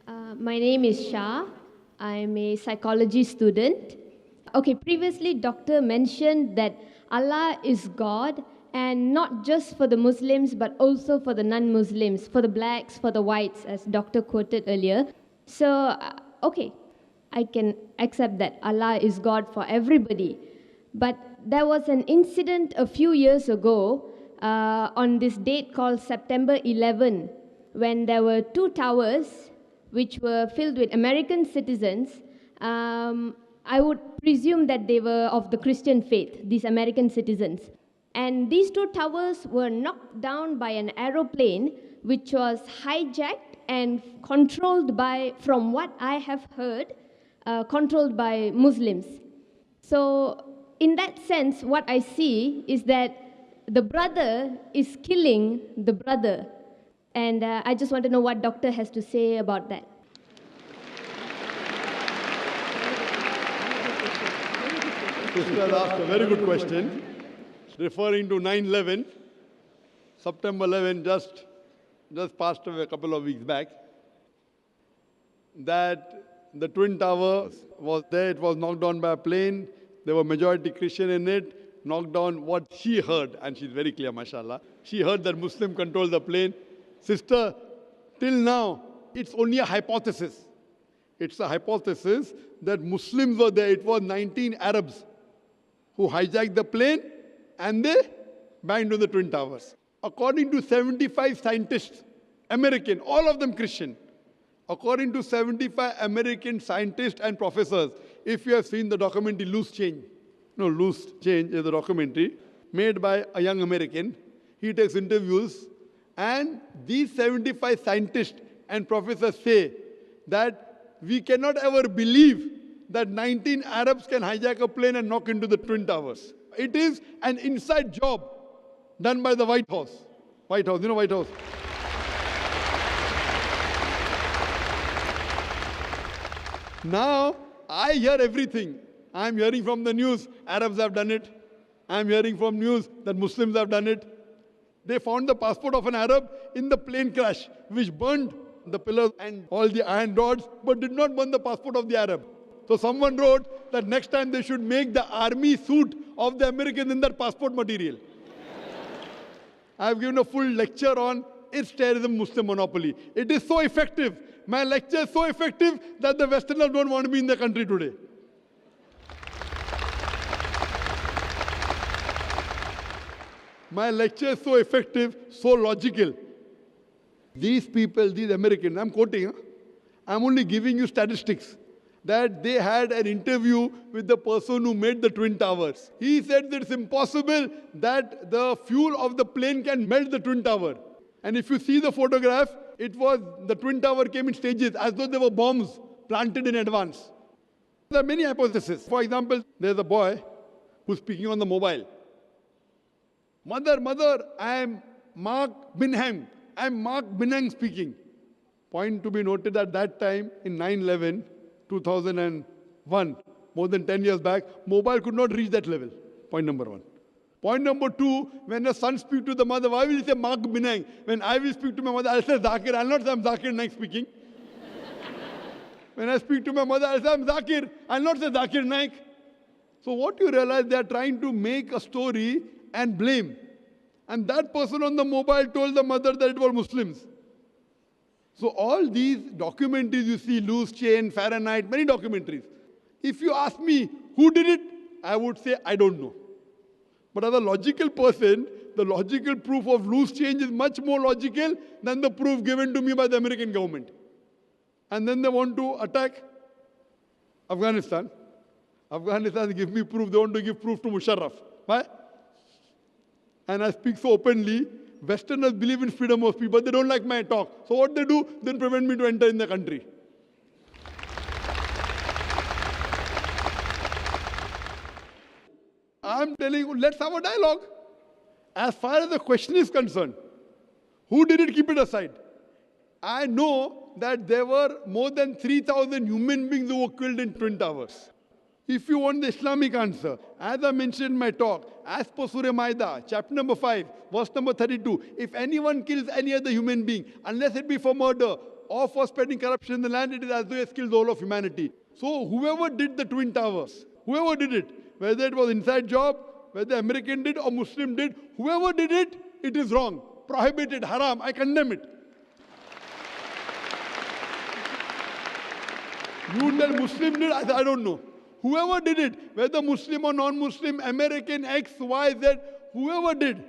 My name is Shah. I'm a psychology student. Okay, previously, Doctor mentioned that Allah is God, and not just for the Muslims, but also for the non Muslims, for the blacks, for the whites, as Doctor quoted earlier. So, okay, I can accept that Allah is God for everybody. But there was an incident a few years ago on this date called September 11, when there were two towers which were filled with American citizens. I would presume that they were of the Christian faith, these American citizens. And these two towers were knocked down by an aeroplane which was hijacked and controlled by, from what I have heard, controlled by Muslims. So, in that sense, what I see is that the brother is killing the brother. And I just want to know what Doctor has to say about that. Sister asked a very good question, referring to 9/11, September 11, just passed away a couple of weeks back, that the Twin Towers was there, it was knocked down by a plane, there were majority Christian in it, knocked down what she heard, and she's very clear, mashallah. She heard that Muslim controlled the plane. Sister, till now, it's only a hypothesis. It's a hypothesis that Muslims were there. It was 19 Arabs who hijacked the plane and they banged on the Twin Towers. According to 75 scientists, American, all of them Christian, according to 75 American scientists and professors, if you have seen the documentary Loose Change is a documentary made by a young American. He takes interviews, and these 75 scientists and professors say that we cannot ever believe that 19 Arabs can hijack a plane and knock into the Twin Towers. It is an inside job done by the White House. White House, you know White House? Now, I hear everything. I'm hearing from the news, Arabs have done it. I'm hearing from news that Muslims have done it. They found the passport of an Arab in the plane crash, which burned the pillars and all the iron rods, but did not burn the passport of the Arab. So someone wrote that next time they should make the army suit of the Americans in that passport material. I've given a full lecture on is terrorism Muslim monopoly. It is so effective. My lecture is so effective that the Westerners don't want to be in the country today. My lecture is so effective, so logical. These people, these Americans, I'm quoting, I'm only giving you statistics, that they had an interview with the person who made the Twin Towers. He said that it's impossible that the fuel of the plane can melt the Twin Tower. And if you see the photograph, it was, the Twin Tower came in stages as though there were bombs planted in advance. There are many hypotheses. For example, there's a boy who's speaking on the mobile. Mother, I am Mark Binham. I am Mark Binham speaking. Point to be noted at that time in 9/11, 2001, more than 10 years back, mobile could not reach that level. Point number one. Point number two, when a son speaks to the mother, why will he say Mark Binham? When I will speak to my mother, I'll say Zakir. I'll not say I'm Zakir Naik speaking. When I speak to my mother, I'll say I'm Zakir. I'll not say Zakir Naik. So what you realize, they are trying to make a story and blame. And that person on the mobile told the mother that it was Muslims. So all these documentaries you see, Loose Chain, Fahrenheit, many documentaries. If you ask me who did it, I would say I don't know. But as a logical person, the logical proof of loose change is much more logical than the proof given to me by the American government. And then they want to attack Afghanistan. Afghanistan give me proof, they want to give proof to Musharraf. Why? And I speak so openly, Westerners believe in freedom of speech, but they don't like my talk. So what they do, then prevent me to enter in the country. I'm telling you, let's have a dialogue. As far as the question is concerned, who did it, keep it aside. I know that there were more than 3,000 human beings who were killed in Twin Towers. If you want the Islamic answer, as I mentioned in my talk, as per Surah Maida, chapter number 5, verse number 32, if anyone kills any other human being, unless it be for murder, or for spreading corruption in the land, it is as though he has killed the whole of humanity. So whoever did the Twin Towers, whoever did it, whether it was inside job, whether American did or Muslim did, whoever did it, it is wrong. Prohibited, haram, I condemn it. You tell Muslim did, I don't know. Whoever did it, whether Muslim or non-Muslim, American, X, Y, Z, whoever did,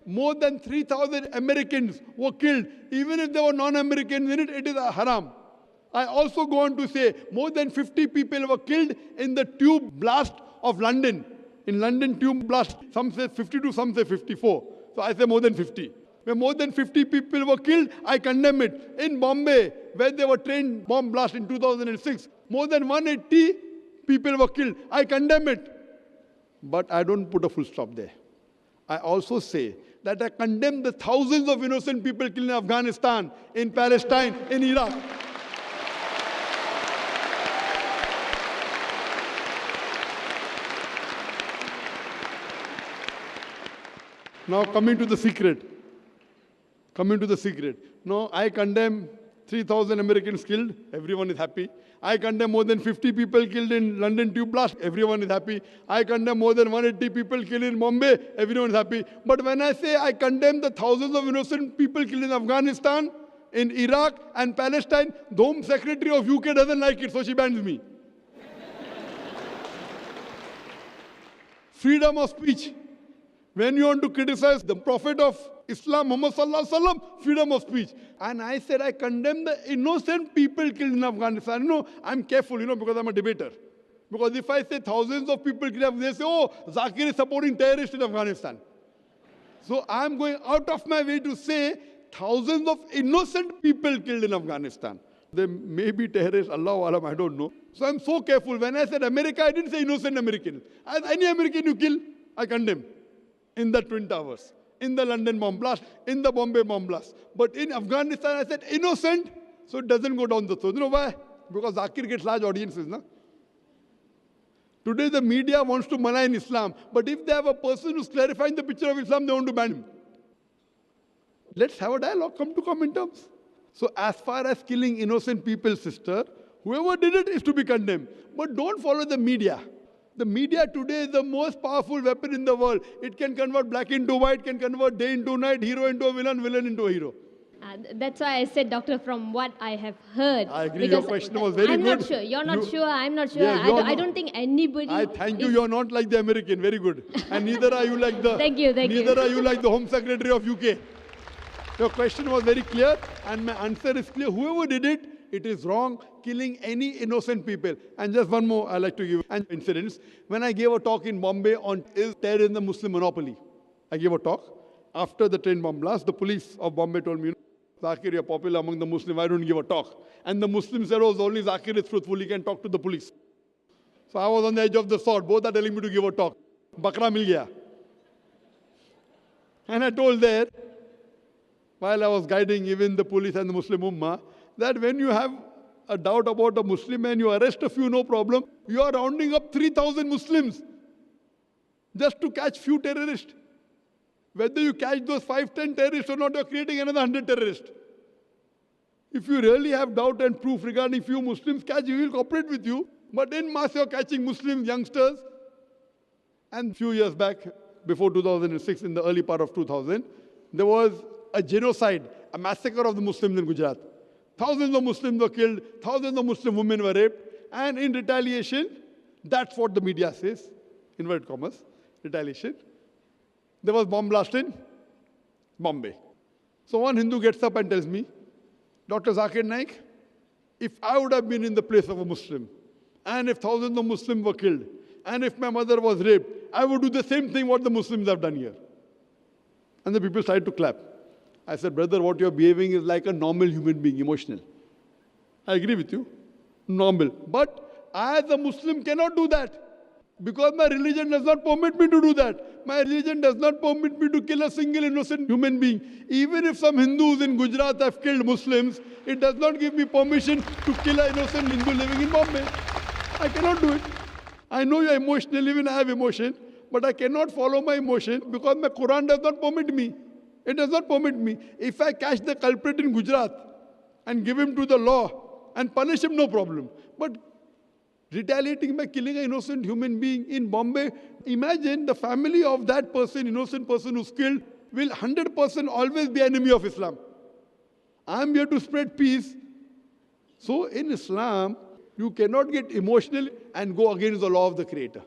more than 3,000 Americans were killed. Even if there were non-Americans in it, it is a haram. I also go on to say, more than 50 people were killed in the tube blast of London. In London tube blast, some say 52, some say 54. So I say more than 50. Where more than 50 people were killed, I condemn it. In Bombay, where there were train bomb blast in 2006, more than 180 people were killed. I condemn it. But I don't put a full stop there. I also say that I condemn the thousands of innocent people killed in Afghanistan, in Palestine, in Iraq. Now coming to the secret. No, I condemn 3,000 Americans killed. Everyone is happy. I condemn more than 50 people killed in London tube blast. Everyone is happy. I condemn more than 180 people killed in Bombay. Everyone is happy. But when I say I condemn the thousands of innocent people killed in Afghanistan, in Iraq and Palestine, the Home Secretary of UK doesn't like it, so she bans me. Freedom of speech. When you want to criticize the Prophet of Islam, Muhammad Sallallahu Alaihi Wasallam, freedom of speech. And I said, I condemn the innocent people killed in Afghanistan. No, I'm careful, because I'm a debater. Because if I say thousands of people killed, they say, oh, Zakir is supporting terrorists in Afghanistan. So I'm going out of my way to say thousands of innocent people killed in Afghanistan. They may be terrorists, Allahu Alam, I don't know. So I'm so careful. When I said America, I didn't say innocent Americans. As any American you kill, I condemn. In the Twin Towers, in the London bomb blast, in the Bombay bomb blast. But in Afghanistan, I said innocent, so it doesn't go down the throat. You know why? Because Zakir gets large audiences. Na? Today, the media wants to malign Islam, but if they have a person who's clarifying the picture of Islam, they want to ban him. Let's have a dialogue, come to common terms. So as far as killing innocent people, sister, whoever did it is to be condemned. But don't follow the media. The media today is the most powerful weapon in the world. It can convert black into white, can convert day into night, hero into a villain, villain into a hero. That's why I said, Doctor, from what I have heard. I agree, your question was very good. I'm not sure. You're not sure. I'm not sure. Yeah, I don't think anybody. I thank you. You're not like the American. Very good. And neither are you like the. Thank you. Neither are you like the Home Secretary of UK. Your question was very clear, and my answer is clear. Whoever did it, it is wrong, killing any innocent people. And just one more I like to give an incident. When I gave a talk in Bombay on is terror in the Muslim monopoly, I gave a talk. After the train bomb blast, the police of Bombay told me, Zakir, you're popular among the Muslims, why don't you give a talk? And the Muslims said, oh, only Zakir is truthful, he can talk to the police. So I was on the edge of the sword. Both are telling me to give a talk. Bakra mil gaya. And I told there, while I was guiding even the police and the Muslim Ummah, that when you have a doubt about a Muslim and you arrest a few, no problem, you are rounding up 3,000 Muslims just to catch few terrorists. Whether you catch those 5, 10 terrorists or not, you are creating another 100 terrorists. If you really have doubt and proof regarding few Muslims, catch, we will cooperate with you. But in mass, you are catching Muslim youngsters. And few years back, before 2006, in the early part of 2000, there was a genocide, a massacre of the Muslims in Gujarat. Thousands of Muslims were killed, thousands of Muslim women were raped, and in retaliation, that's what the media says, inverted commas, retaliation, there was bomb blast in Bombay. So one Hindu gets up and tells me, Dr. Zakir Naik, if I would have been in the place of a Muslim, and if thousands of Muslims were killed, and if my mother was raped, I would do the same thing what the Muslims have done here. And the people started to clap. I said, brother, what you're behaving is like a normal human being, emotional. I agree with you, normal. But I as a Muslim cannot do that. Because my religion does not permit me to do that. My religion does not permit me to kill a single innocent human being. Even if some Hindus in Gujarat have killed Muslims, it does not give me permission to kill an innocent Hindu living in Bombay. I cannot do it. I know you're emotional, even I have emotion, but I cannot follow my emotion because my Quran does not permit me. It does not permit me. If I catch the culprit in Gujarat, and give him to the law and punish him, no problem. But retaliating by killing an innocent human being in Bombay, imagine the family of that person, innocent person who's killed, will 100% always be enemy of Islam. I'm here to spread peace. So in Islam, you cannot get emotional and go against the law of the Creator.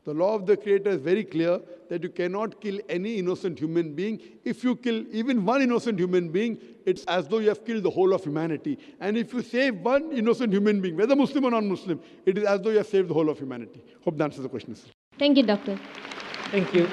The law of the Creator is very clear that you cannot kill any innocent human being. If you kill even one innocent human being, it's as though you have killed the whole of humanity. And if you save one innocent human being, whether Muslim or non-Muslim, it is as though you have saved the whole of humanity. Hope that answers the question. Thank you, Doctor. Thank you.